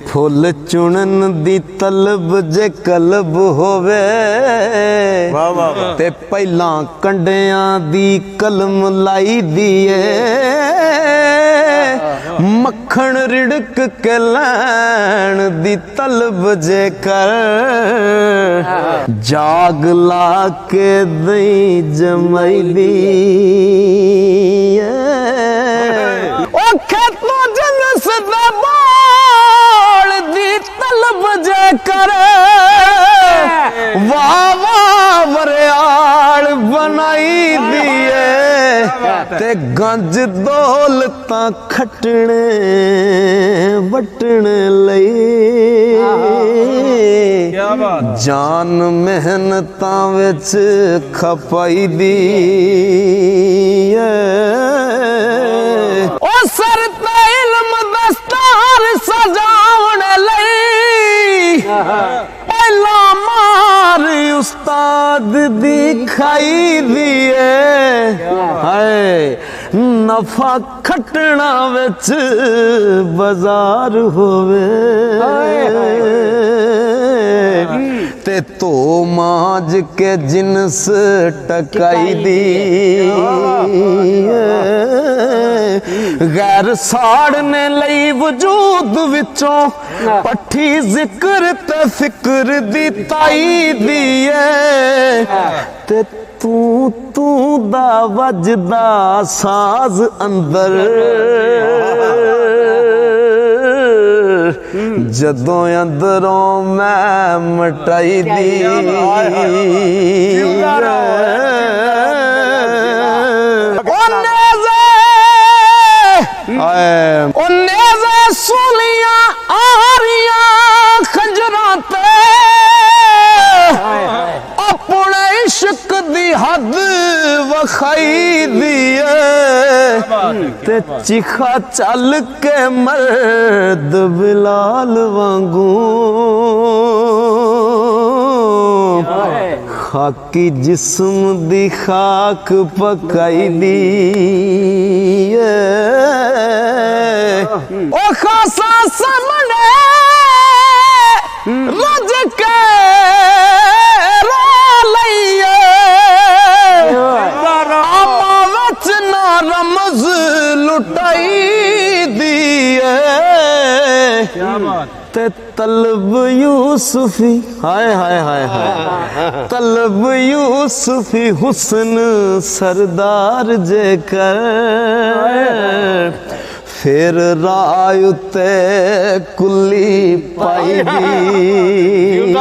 full चुनन दी तलब जे club होवे ते पहला कंडियां दी कलम लाई दिए मक्खन रिड़क के लैन दी तलब जे कर जाग ला के दई जमाई दी ओ खेतों जनस दा बाल दी तलब जे कर वाह वाह वरियाल बनाई दिए ते गंज दौलतां खटने वटने लई जान मेहनतां विच खपाई दी ओ सर ते इल्म दस्तार सजावण लई पहला मार उस्ताद दी खाई दिए हाय नफा खटना विच बाजार होवे ते तो माज के जिनस टकाई दी गैर साड़ने लई वजूद विचों पट्ठी जिक्र ते फिक्र दी ताई दिए ते तू दा वजदा साज अंदर जदों अंदरों मैं मटाई दी सुलियां आरियां खंजरां ते अपने इश्क दी हद वखाई दिए ते चिखा चल के मर्द बिलाल वांगू खाकी जिस्म दी खाक पकाई दी ओ खासा सामने रज के रो लईए आमा विच ना रमज लुटाई दिए ते तलब यूसुफी हाय हाय हाय हाय तलब यूसुफी हुस्न सरदार जे कर फिर राय ते कुली पाई दी